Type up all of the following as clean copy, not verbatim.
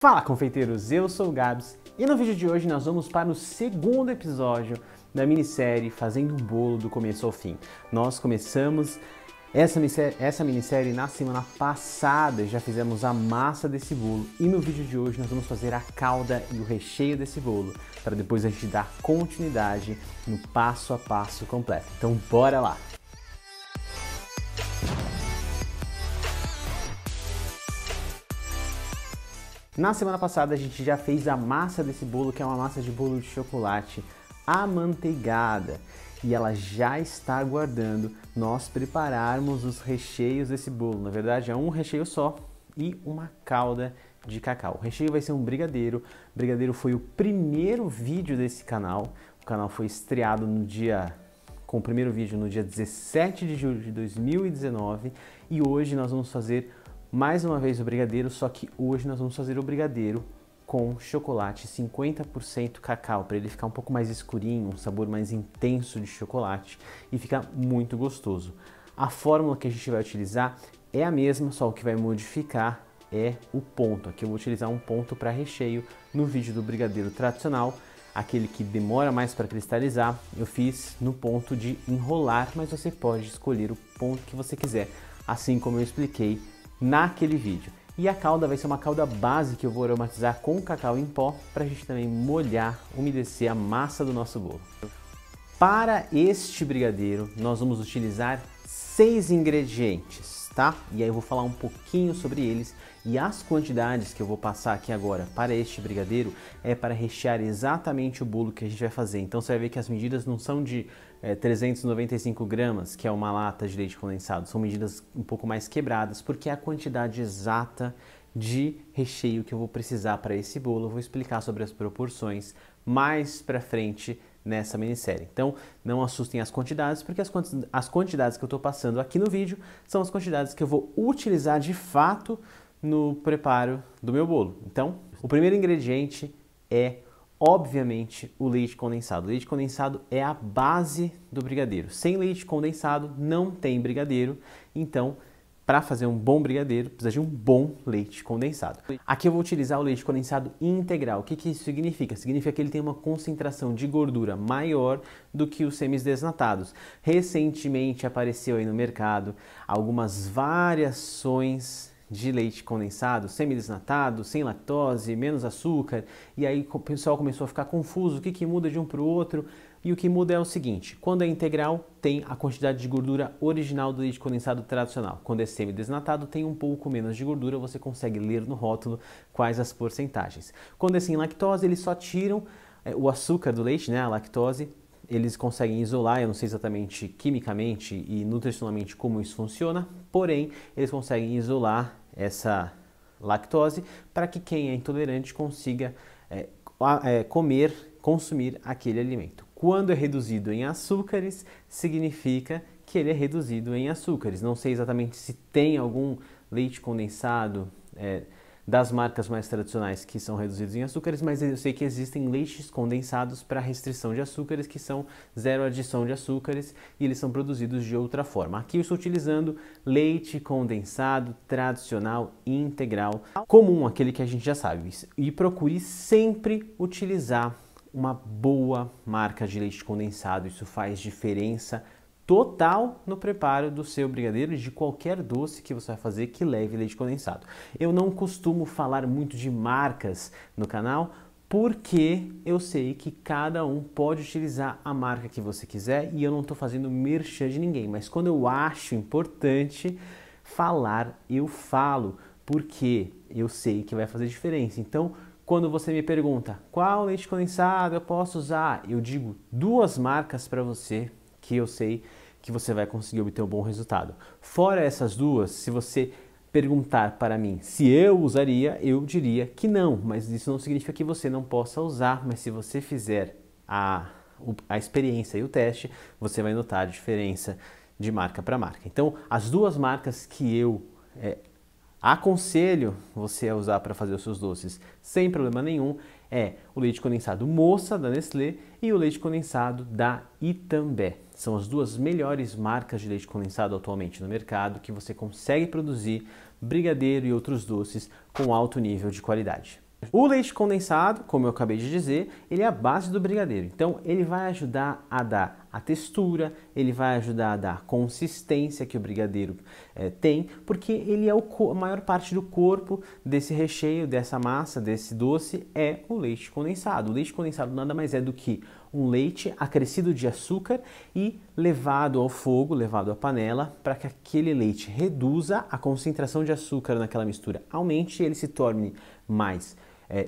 Fala, confeiteiros! Eu sou o Gabs e no vídeo de hoje nós vamos para o segundo episódio da minissérie Fazendo um Bolo do Começo ao Fim. Nós começamos essa minissérie na semana passada, já fizemos a massa desse bolo e no vídeo de hoje nós vamos fazer a calda e o recheio desse bolo, para depois a gente dar continuidade no passo a passo completo. Então bora lá! Na semana passada a gente já fez a massa desse bolo, que é uma massa de bolo de chocolate amanteigada. E ela já está aguardando nós prepararmos os recheios desse bolo. Na verdade é um recheio só e uma calda de cacau. O recheio vai ser um brigadeiro. O brigadeiro foi o primeiro vídeo desse canal. O canal foi estreado com o primeiro vídeo no dia 17 de julho de 2019. E hoje nós vamos fazer mais uma vez o brigadeiro, só que hoje nós vamos fazer o brigadeiro com chocolate 50% cacau, para ele ficar um pouco mais escurinho, um sabor mais intenso de chocolate e ficar muito gostoso. A fórmula que a gente vai utilizar é a mesma, só o que vai modificar é o ponto. Aqui eu vou utilizar um ponto para recheio. No vídeo do brigadeiro tradicional, aquele que demora mais para cristalizar, eu fiz no ponto de enrolar, mas você pode escolher o ponto que você quiser, assim como eu expliquei naquele vídeo. E a calda vai ser uma calda base que eu vou aromatizar com cacau em pó para a gente também molhar, umedecer a massa do nosso bolo. Para este brigadeiro nós vamos utilizar 6 ingredientes, tá? E aí eu vou falar um pouquinho sobre eles e as quantidades que eu vou passar aqui agora para este brigadeiro é para rechear exatamente o bolo que a gente vai fazer. Então você vai ver que as medidas não são de 395 gramas, que é uma lata de leite condensado, são medidas um pouco mais quebradas, porque é a quantidade exata de recheio que eu vou precisar para esse bolo. Eu vou explicar sobre as proporções mais para frente nessa minissérie. Então não assustem as quantidades, porque as quantidades que eu estou passando aqui no vídeo são as quantidades que eu vou utilizar de fato no preparo do meu bolo. Então, o primeiro ingrediente é, obviamente, o leite condensado. O leite condensado é a base do brigadeiro. Sem leite condensado não tem brigadeiro, então para fazer um bom brigadeiro precisa de um bom leite condensado. Aqui eu vou utilizar o leite condensado integral. O que isso significa? Significa que ele tem uma concentração de gordura maior do que os semidesnatados. Recentemente apareceu aí no mercado algumas variações de leite condensado, semidesnatado, sem lactose, menos açúcar, e aí o pessoal começou a ficar confuso, o que muda de um para o outro, e o que muda é o seguinte: quando é integral tem a quantidade de gordura original do leite condensado tradicional, quando é semidesnatado tem um pouco menos de gordura, você consegue ler no rótulo quais as porcentagens. Quando é sem lactose eles só tiram o açúcar do leite, né, a lactose, eles conseguem isolar, eu não sei exatamente quimicamente e nutricionalmente como isso funciona, porém eles conseguem isolar essa lactose para que quem é intolerante consiga consumir aquele alimento. Quando é reduzido em açúcares, significa que ele é reduzido em açúcares. Não sei exatamente se tem algum leite condensado das marcas mais tradicionais que são reduzidos em açúcares, mas eu sei que existem leites condensados para restrição de açúcares que são zero adição de açúcares e eles são produzidos de outra forma. Aqui eu estou utilizando leite condensado tradicional integral, comum, aquele que a gente já sabe. E procure sempre utilizar uma boa marca de leite condensado, isso faz diferença total no preparo do seu brigadeiro e de qualquer doce que você vai fazer que leve leite condensado. Eu não costumo falar muito de marcas no canal, porque eu sei que cada um pode utilizar a marca que você quiser e eu não estou fazendo merchan de ninguém, mas quando eu acho importante falar, eu falo, porque eu sei que vai fazer diferença. Então, quando você me pergunta qual leite condensado eu posso usar, eu digo 2 marcas para você que eu sei que você vai conseguir obter um bom resultado. Fora essas 2, se você perguntar para mim se eu usaria, eu diria que não, mas isso não significa que você não possa usar, mas se você fizer a experiência e o teste, você vai notar a diferença de marca para marca. Então, as 2 marcas que eu aconselho você a usar para fazer os seus doces sem problema nenhum é o leite condensado Moça da Nestlé e o leite condensado da Itambé. São as 2 melhores marcas de leite condensado atualmente no mercado que você consegue produzir brigadeiro e outros doces com alto nível de qualidade. O leite condensado, como eu acabei de dizer, ele é a base do brigadeiro. Então, ele vai ajudar a dar a textura, ele vai ajudar a dar a consistência que o brigadeiro tem, porque ele é a maior parte do corpo desse recheio, dessa massa, desse doce, é o leite condensado. O leite condensado nada mais é do que um leite acrescido de açúcar e levado ao fogo, levado à panela, para que aquele leite reduza a concentração de açúcar naquela mistura, aumente e ele se torne mais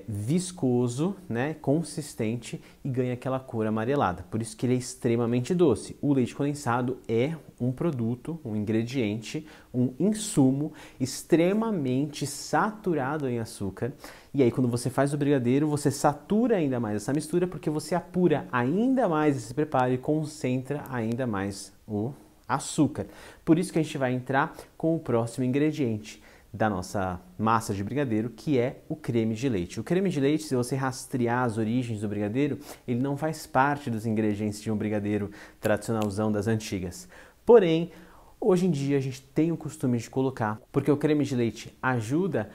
viscoso, né, consistente e ganha aquela cor amarelada. Por isso que ele é extremamente doce. O leite condensado é um produto, um ingrediente, um insumo extremamente saturado em açúcar. E aí quando você faz o brigadeiro, você satura ainda mais essa mistura porque você apura ainda mais esse preparo e concentra ainda mais o açúcar. Por isso que a gente vai entrar com o próximo ingrediente da nossa massa de brigadeiro, que é o creme de leite. O creme de leite, se você rastrear as origens do brigadeiro, ele não faz parte dos ingredientes de um brigadeiro tradicionalzão das antigas. Porém, hoje em dia a gente tem o costume de colocar, porque o creme de leite ajuda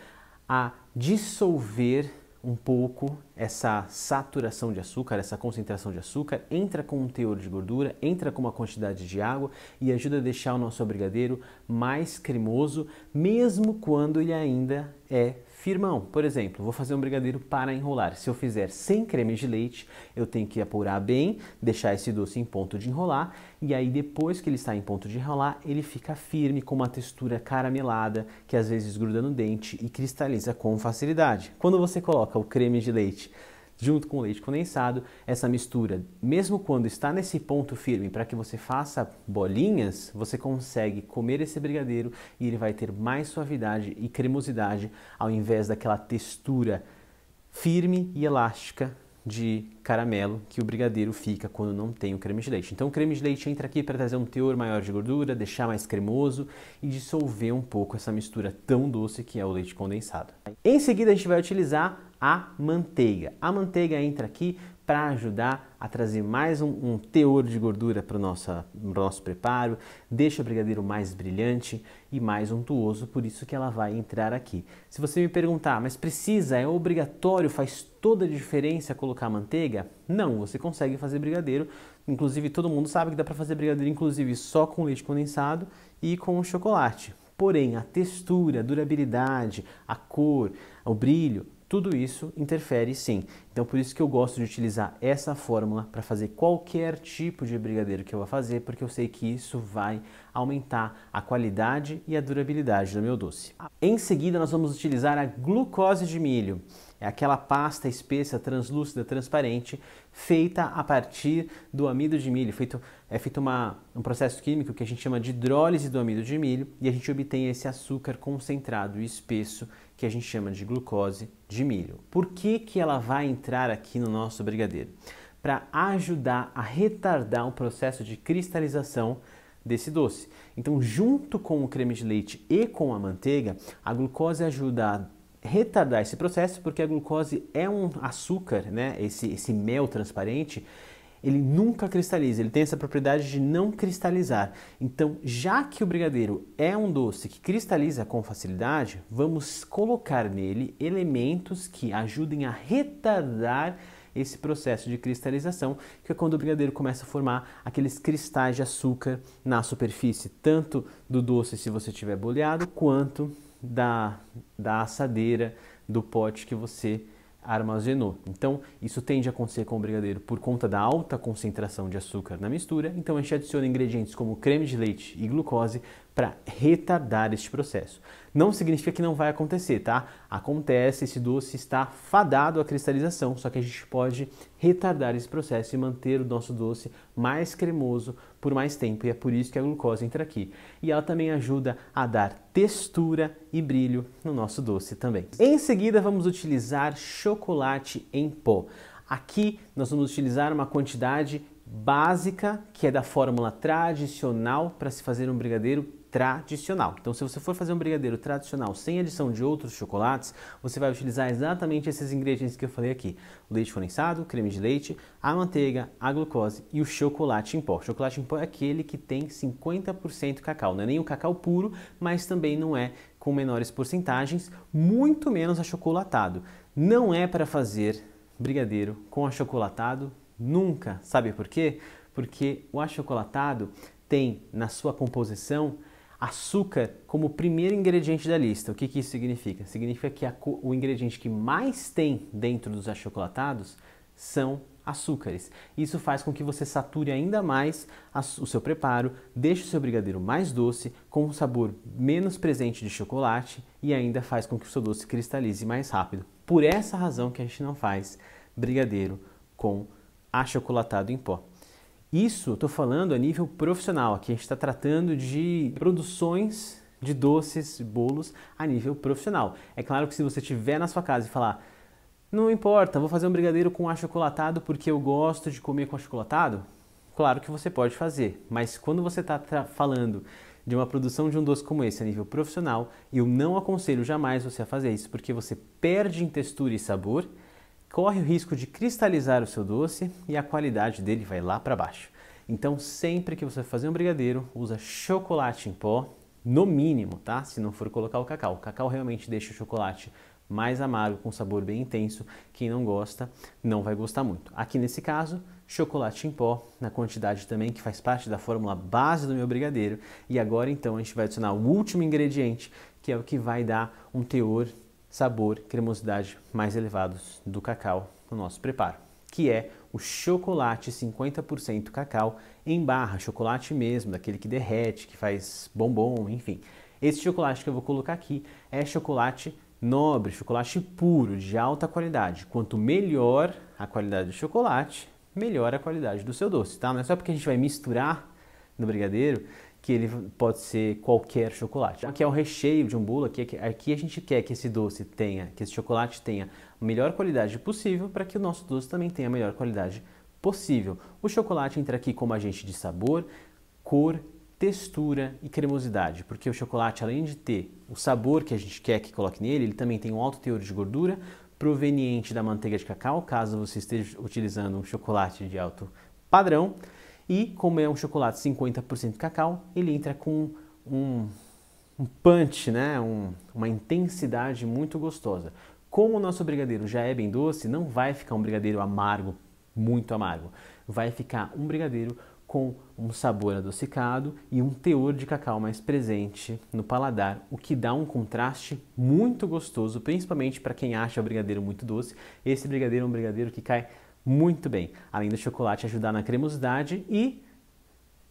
a dissolver um pouco essa saturação de açúcar, essa concentração de açúcar, entra com um teor de gordura, entra com uma quantidade de água e ajuda a deixar o nosso brigadeiro mais cremoso, mesmo quando ele ainda é firmão. Por exemplo, vou fazer um brigadeiro para enrolar. Se eu fizer sem creme de leite, eu tenho que apurar bem, deixar esse doce em ponto de enrolar e aí depois que ele está em ponto de enrolar, ele fica firme com uma textura caramelada que às vezes gruda no dente e cristaliza com facilidade. Quando você coloca o creme de leite junto com o leite condensado, essa mistura, mesmo quando está nesse ponto firme, para que você faça bolinhas, você consegue comer esse brigadeiro e ele vai ter mais suavidade e cremosidade ao invés daquela textura firme e elástica de caramelo que o brigadeiro fica quando não tem o creme de leite. Então o creme de leite entra aqui para trazer um teor maior de gordura, deixar mais cremoso e dissolver um pouco essa mistura tão doce que é o leite condensado. Em seguida a gente vai utilizar a manteiga. A manteiga entra aqui para ajudar a trazer mais um teor de gordura para o nosso preparo, deixa o brigadeiro mais brilhante e mais untuoso, por isso que ela vai entrar aqui. Se você me perguntar, mas precisa, é obrigatório, faz toda a diferença colocar manteiga? Não, você consegue fazer brigadeiro, inclusive todo mundo sabe que dá para fazer brigadeiro inclusive só com leite condensado e com chocolate. Porém, a textura, a durabilidade, a cor, o brilho, tudo isso interfere sim. Então por isso que eu gosto de utilizar essa fórmula para fazer qualquer tipo de brigadeiro que eu vou fazer, porque eu sei que isso vai aumentar a qualidade e a durabilidade do meu doce. Em seguida nós vamos utilizar a glucose de milho. É aquela pasta espessa, translúcida, transparente, feita a partir do amido de milho. É feito um processo químico que a gente chama de hidrólise do amido de milho e a gente obtém esse açúcar concentrado e espesso que a gente chama de glucose de milho. Por que que ela vai entrar aqui no nosso brigadeiro? Para ajudar a retardar o processo de cristalização desse doce. Então, junto com o creme de leite e com a manteiga, a glucose ajuda a retardar esse processo, porque a glucose é um açúcar, né? Esse mel transparente, ele nunca cristaliza, ele tem essa propriedade de não cristalizar. Então, já que o brigadeiro é um doce que cristaliza com facilidade, vamos colocar nele elementos que ajudem a retardar esse processo de cristalização, que é quando o brigadeiro começa a formar aqueles cristais de açúcar na superfície, tanto do doce se você tiver boleado, quanto da assadeira do pote que você armazenou. Então, isso tende a acontecer com o brigadeiro por conta da alta concentração de açúcar na mistura. Então, a gente adiciona ingredientes como creme de leite e glucose para retardar este processo. Não significa que não vai acontecer, tá? Acontece, esse doce está fadado à cristalização, só que a gente pode retardar esse processo e manter o nosso doce mais cremoso por mais tempo, e é por isso que a glucose entra aqui. E ela também ajuda a dar textura e brilho no nosso doce também. Em seguida, vamos utilizar chocolate em pó. Aqui nós vamos utilizar uma quantidade básica, que é da fórmula tradicional para se fazer um brigadeiro tradicional. Então, se você for fazer um brigadeiro tradicional sem adição de outros chocolates, você vai utilizar exatamente esses ingredientes que eu falei aqui: o leite condensado, o creme de leite, a manteiga, a glucose e o chocolate em pó. O chocolate em pó é aquele que tem 50% cacau. Não é nem o cacau puro, mas também não é com menores porcentagens, muito menos achocolatado. Não é para fazer brigadeiro com achocolatado nunca. Sabe por quê? Porque o achocolatado tem na sua composição açúcar como primeiro ingrediente da lista. O que isso significa? Significa que o ingrediente que mais tem dentro dos achocolatados são açúcares. Isso faz com que você sature ainda mais o seu preparo, deixe o seu brigadeiro mais doce, com um sabor menos presente de chocolate e ainda faz com que o seu doce cristalize mais rápido. Por essa razão que a gente não faz brigadeiro com achocolatado em pó. Isso estou falando a nível profissional, aqui a gente está tratando de produções de doces, bolos a nível profissional. É claro que se você estiver na sua casa e falar, não importa, vou fazer um brigadeiro com achocolatado porque eu gosto de comer com achocolatado, claro que você pode fazer, mas quando você está falando de uma produção de um doce como esse a nível profissional, eu não aconselho jamais você a fazer isso, porque você perde em textura e sabor, corre o risco de cristalizar o seu doce e a qualidade dele vai lá para baixo. Então, sempre que você fazer um brigadeiro, usa chocolate em pó, no mínimo, tá? Se não for colocar o cacau. O cacau realmente deixa o chocolate mais amargo, com sabor bem intenso. Quem não gosta, não vai gostar muito. Aqui nesse caso, chocolate em pó, na quantidade também que faz parte da fórmula base do meu brigadeiro. E agora, então, a gente vai adicionar o último ingrediente, que é o que vai dar um teor, sabor, cremosidade mais elevados do cacau no nosso preparo, que é o chocolate 50% cacau em barra, chocolate mesmo, daquele que derrete, que faz bombom, enfim. Esse chocolate que eu vou colocar aqui é chocolate nobre, chocolate puro, de alta qualidade. Quanto melhor a qualidade do chocolate, melhor a qualidade do seu doce, tá? Não é só porque a gente vai misturar no brigadeiro que ele pode ser qualquer chocolate. Aqui é o recheio de um bolo, aqui a gente quer que esse doce tenha, que esse chocolate tenha a melhor qualidade possível para que o nosso doce também tenha a melhor qualidade possível. O chocolate entra aqui como agente de sabor, cor, textura e cremosidade, porque o chocolate, além de ter o sabor que a gente quer que coloque nele, ele também tem um alto teor de gordura proveniente da manteiga de cacau, caso você esteja utilizando um chocolate de alto padrão. E como é um chocolate 50% cacau, ele entra com um punch, né? Uma intensidade muito gostosa. Como o nosso brigadeiro já é bem doce, não vai ficar um brigadeiro amargo, muito amargo. Vai ficar um brigadeiro com um sabor adocicado e um teor de cacau mais presente no paladar, o que dá um contraste muito gostoso, principalmente para quem acha o brigadeiro muito doce. Esse brigadeiro é um brigadeiro que cai muito bem, além do chocolate ajudar na cremosidade e,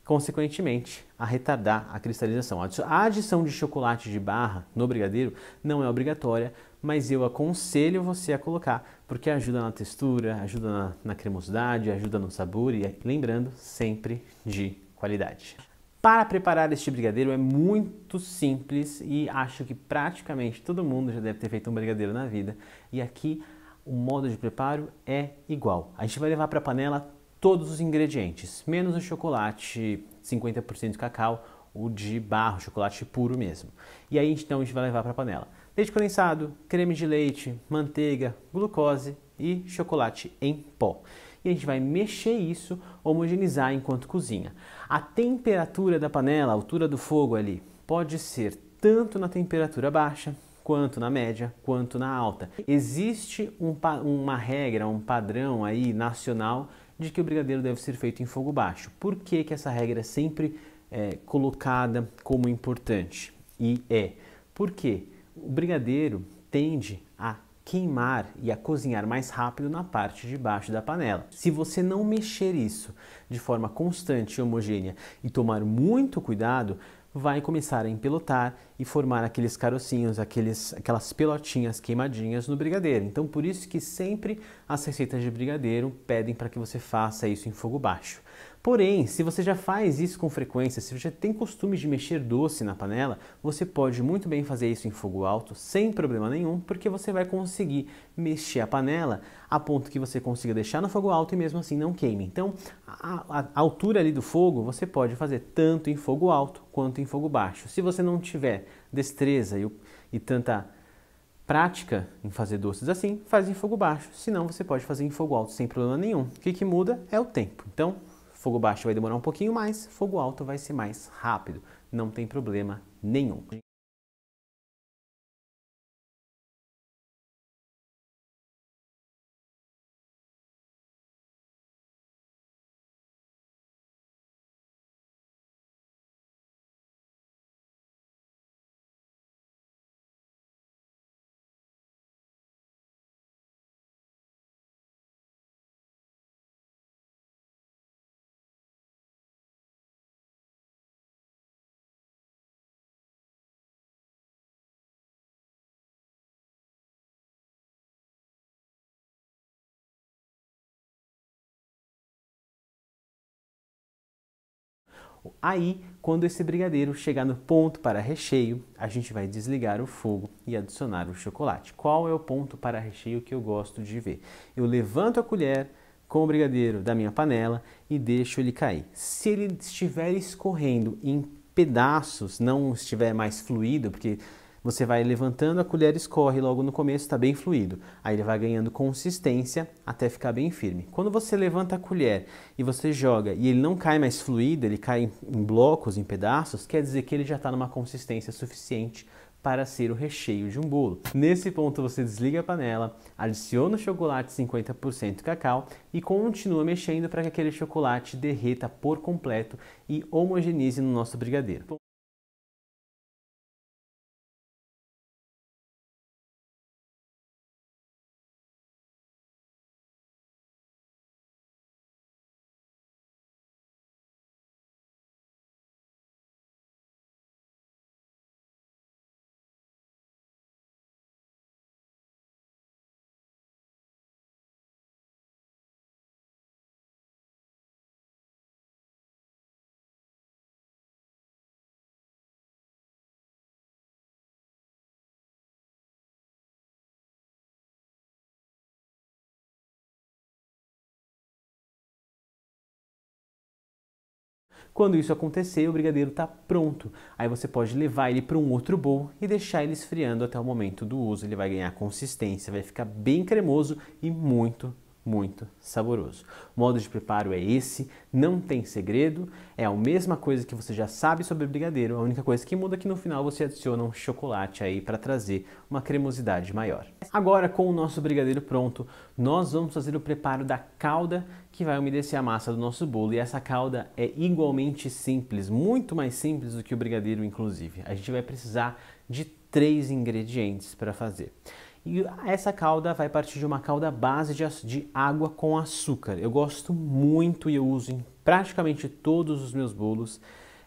consequentemente, a retardar a cristalização. A adição de chocolate de barra no brigadeiro não é obrigatória, mas eu aconselho você a colocar, porque ajuda na textura, ajuda na cremosidade, ajuda no sabor e, lembrando, sempre de qualidade. Para preparar este brigadeiro é muito simples e acho que praticamente todo mundo já deve ter feito um brigadeiro na vida. E aqui o modo de preparo é igual. A gente vai levar para a panela todos os ingredientes, menos o chocolate 50% cacau, o de barro, chocolate puro mesmo. E aí então a gente vai levar para a panela leite condensado, creme de leite, manteiga, glucose e chocolate em pó. E a gente vai mexer isso, homogeneizar enquanto cozinha. A temperatura da panela, a altura do fogo ali, pode ser tanto na temperatura baixa, quanto na média, quanto na alta. Existe uma regra, um padrão aí nacional de que o brigadeiro deve ser feito em fogo baixo. Por que essa regra é sempre colocada como importante? Porque o brigadeiro tende a queimar e a cozinhar mais rápido na parte de baixo da panela. Se você não mexer isso de forma constante e homogênea e tomar muito cuidado, vai começar a empelotar e formar aqueles carocinhos, aquelas pelotinhas queimadinhas no brigadeiro. Então, por isso que sempre as receitas de brigadeiro pedem para que você faça isso em fogo baixo. Porém, se você já faz isso com frequência, se você já tem costume de mexer doce na panela, você pode muito bem fazer isso em fogo alto, sem problema nenhum, porque você vai conseguir mexer a panela a ponto que você consiga deixar no fogo alto e mesmo assim não queime. Então, a altura ali do fogo, você pode fazer tanto em fogo alto quanto em fogo baixo. Se você não tiver destreza e tanta prática em fazer doces assim, faz em fogo baixo. Senão, você pode fazer em fogo alto sem problema nenhum. O que muda é o tempo. Então, fogo baixo vai demorar um pouquinho mais, fogo alto vai ser mais rápido. Não tem problema nenhum. Aí, quando esse brigadeiro chegar no ponto para recheio, a gente vai desligar o fogo e adicionar o chocolate. Qual é o ponto para recheio que eu gosto de ver? Eu levanto a colher com o brigadeiro da minha panela e deixo ele cair. Se ele estiver escorrendo em pedaços, não estiver mais fluido, porque você vai levantando, a colher escorre logo no começo, está bem fluido. Aí ele vai ganhando consistência até ficar bem firme. Quando você levanta a colher e você joga e ele não cai mais fluido, ele cai em blocos, em pedaços, quer dizer que ele já está numa consistência suficiente para ser o recheio de um bolo. Nesse ponto você desliga a panela, adiciona o chocolate 50% cacau e continua mexendo para que aquele chocolate derreta por completo e homogeneize no nosso brigadeiro. Quando isso acontecer, o brigadeiro está pronto. Aí você pode levar ele para um outro bowl e deixar ele esfriando até o momento do uso. Ele vai ganhar consistência, vai ficar bem cremoso e muito saboroso. O modo de preparo é esse, não tem segredo, é a mesma coisa que você já sabe sobre o brigadeiro, a única coisa que muda é que no final você adiciona um chocolate aí para trazer uma cremosidade maior. Agora, com o nosso brigadeiro pronto, nós vamos fazer o preparo da calda que vai umedecer a massa do nosso bolo, e essa calda é igualmente simples, muito mais simples do que o brigadeiro inclusive. A gente vai precisar de 3 ingredientes para fazer. E essa calda vai partir de uma calda base de água com açúcar. Eu gosto muito e eu uso em praticamente todos os meus bolos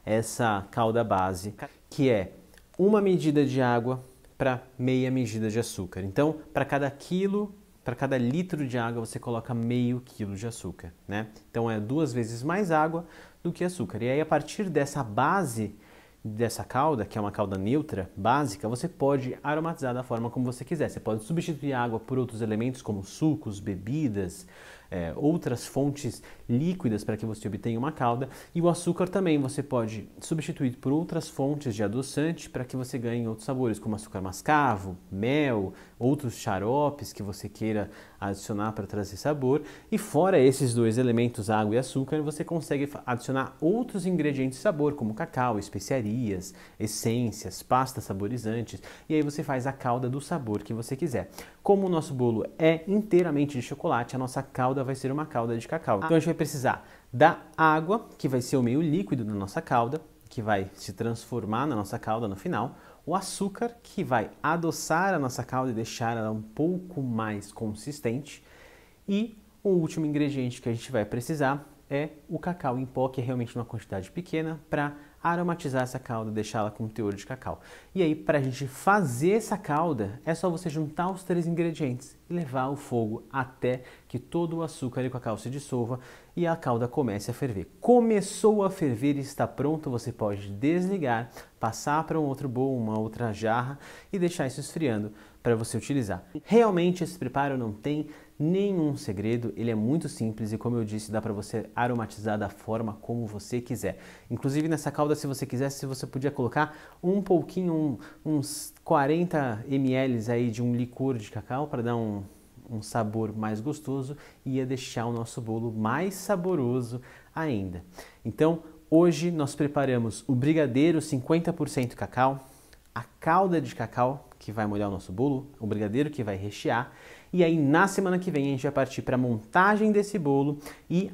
essa calda base, que é 1 medida de água para meia medida de açúcar. Então, para cada litro de água você coloca meio quilo de açúcar, né? Então é 2 vezes mais água do que açúcar. E aí a partir dessa base dessa calda, que é uma calda neutra, básica, você pode aromatizar da forma como você quiser. Você pode substituir a água por outros elementos como sucos, bebidas, outras fontes líquidas para que você obtenha uma calda. E o açúcar também você pode substituir por outras fontes de adoçante para que você ganhe outros sabores, como açúcar mascavo, mel, outros xaropes que você queira adicionar para trazer sabor. E fora esses 2 elementos, água e açúcar, você consegue adicionar outros ingredientes de sabor, como cacau, especiarias, essências, pastas saborizantes, e aí você faz a calda do sabor que você quiser. Como o nosso bolo é inteiramente de chocolate, a nossa calda vai ser uma calda de cacau. Então a gente vai precisar da água, que vai ser o meio líquido da nossa calda, que vai se transformar na nossa calda no final, o açúcar, que vai adoçar a nossa calda e deixar ela um pouco mais consistente, e o último ingrediente que a gente vai precisar é o cacau em pó, que é realmente uma quantidade pequena, para aromatizar essa calda, deixá-la com teor de cacau. E aí, para a gente fazer essa calda, é só você juntar os 3 ingredientes e levar ao fogo até que todo o açúcar e o cacau se dissolva e a calda comece a ferver. Começou a ferver e está pronto, você pode desligar, passar para um outro bowl, uma outra jarra e deixar isso esfriando para você utilizar. Realmente esse preparo não tem nenhum segredo, ele é muito simples e, como eu disse, dá para você aromatizar da forma como você quiser. Inclusive nessa calda, se você quisesse, você podia colocar um pouquinho, uns 40 ml aí de um licor de cacau para dar um sabor mais gostoso e ia deixar o nosso bolo mais saboroso ainda. Então, hoje nós preparamos o brigadeiro 50% cacau, a calda de cacau que vai molhar o nosso bolo, o brigadeiro que vai rechear, e aí na semana que vem a gente vai partir para a montagem desse bolo e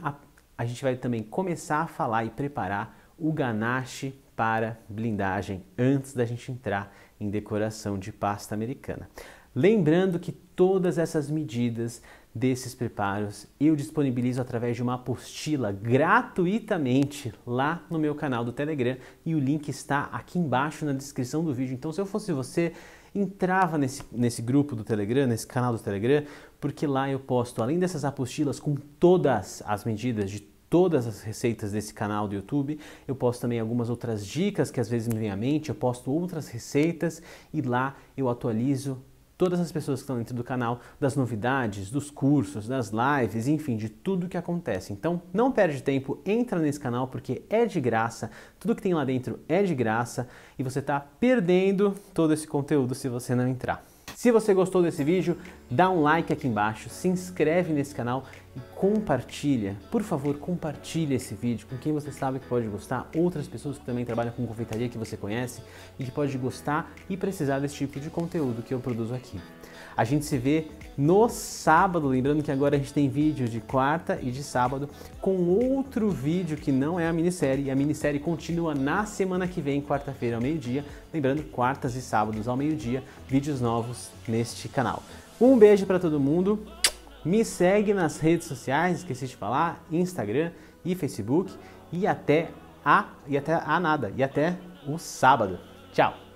a gente vai também começar a falar e preparar o ganache para blindagem antes da gente entrar em decoração de pasta americana. Lembrando que todas essas medidas desses preparos eu disponibilizo através de uma apostila gratuitamente lá no meu canal do Telegram e o link está aqui embaixo na descrição do vídeo. Então, se eu fosse você, entrava nesse grupo do Telegram, nesse canal do Telegram, porque lá eu posto, além dessas apostilas com todas as medidas de todas as receitas desse canal do YouTube, eu posto também algumas outras dicas que às vezes me vêm à mente, eu posto outras receitas e lá eu atualizo todas as pessoas que estão dentro do canal das novidades, dos cursos, das lives, enfim, de tudo que acontece. Então não perde tempo, entra nesse canal porque é de graça, tudo que tem lá dentro é de graça e você está perdendo todo esse conteúdo se você não entrar. Se você gostou desse vídeo, dá um like aqui embaixo, se inscreve nesse canal e compartilha. Por favor, compartilhe esse vídeo com quem você sabe que pode gostar, outras pessoas que também trabalham com confeitaria que você conhece e que pode gostar e precisar desse tipo de conteúdo que eu produzo aqui. A gente se vê no sábado, lembrando que agora a gente tem vídeo de quarta e de sábado com outro vídeo que não é a minissérie, e a minissérie continua na semana que vem, quarta-feira ao meio-dia, lembrando, quartas e sábados ao meio-dia, vídeos novos neste canal. Um beijo para todo mundo, me segue nas redes sociais, esqueci de falar, Instagram e Facebook, e até o sábado. Tchau!